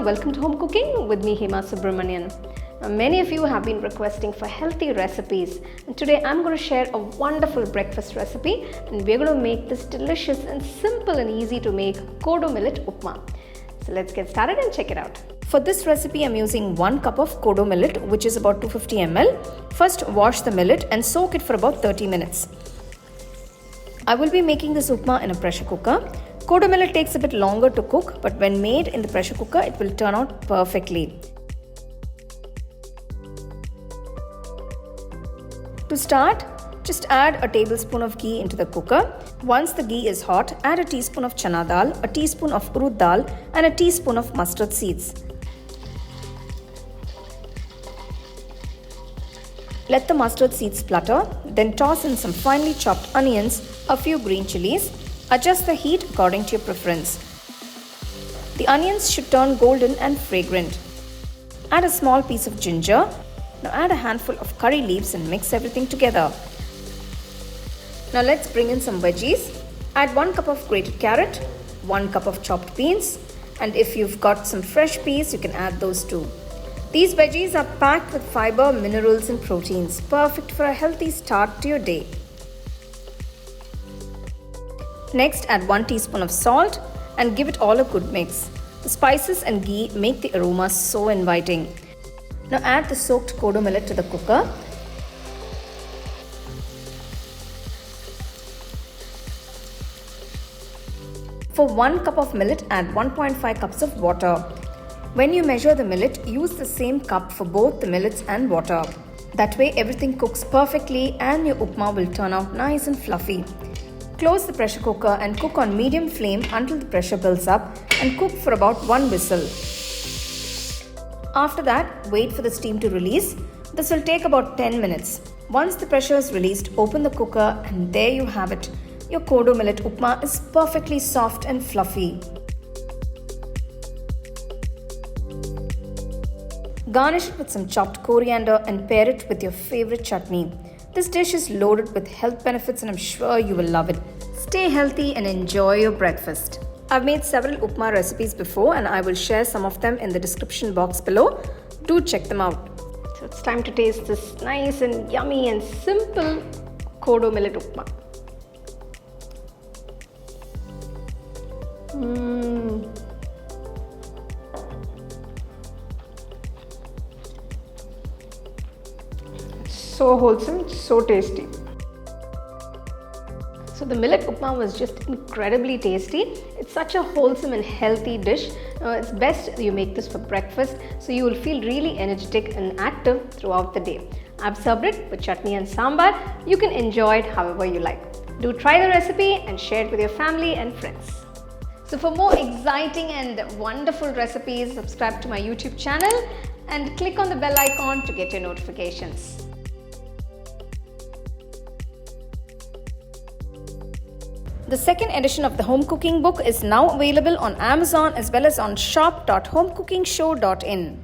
welcome to Home Cooking with me Hema Subramanian. Now, many of you have been requesting for healthy recipes, and today I'm going to share a wonderful breakfast recipe, and we're going to make this delicious and simple and easy to make Kodo Millet Upma. So let's get started and check it out. For this recipe I'm using 1 cup of Kodo millet, which is about 250 ml. First wash the millet and soak it for about 30 minutes. I will be making this upma in a pressure cooker. Kodo millet takes a bit longer to cook, but when made in the pressure cooker, it will turn out perfectly. To start, just add a tablespoon of ghee into the cooker. Once the ghee is hot, add a teaspoon of chana dal, a teaspoon of urad dal, and a teaspoon of mustard seeds. Let the mustard seeds splutter, then toss in some finely chopped onions, a few green chilies. Adjust the heat according to your preference. The onions should turn golden and fragrant. Add a small piece of ginger. Now add a handful of curry leaves and mix everything together. Now let's bring in some veggies. Add 1 cup of grated carrot, 1 cup of chopped beans, and if you've got some fresh peas, you can add those too. These veggies are packed with fiber, minerals and proteins, perfect for a healthy start to your day. Next, add 1 teaspoon of salt and give it all a good mix. The spices and ghee make the aroma so inviting. Now add the soaked kodo millet to the cooker. For 1 cup of millet, add 1.5 cups of water. When you measure the millet, use the same cup for both the millets and water. That way everything cooks perfectly and your upma will turn out nice and fluffy. Close the pressure cooker and cook on medium flame until the pressure builds up and cook for about 1 whistle. After that, wait for the steam to release. This will take about 10 minutes. Once the pressure is released, open the cooker and there you have it. Your Kodo Millet Upma is perfectly soft and fluffy. Garnish it with some chopped coriander and pair it with your favorite chutney. This dish is loaded with health benefits and I'm sure you will love it. Stay healthy and enjoy your breakfast. I've made several upma recipes before and I will share some of them in the description box below. Do check them out. So it's time to taste this nice and yummy and simple Kodo Millet Upma. So wholesome, so tasty. So the millet upma was just incredibly tasty. It's such a wholesome and healthy dish. It's best you make this for breakfast so you will feel really energetic and active throughout the day. I've served it with chutney and sambar. You can enjoy it however you like. Do try the recipe and share it with your family and friends. So for more exciting and wonderful recipes, subscribe to my YouTube channel and click on the bell icon to get your notifications. The second edition of the home cooking book is now available on Amazon as well as on shop.homecookingshow.in.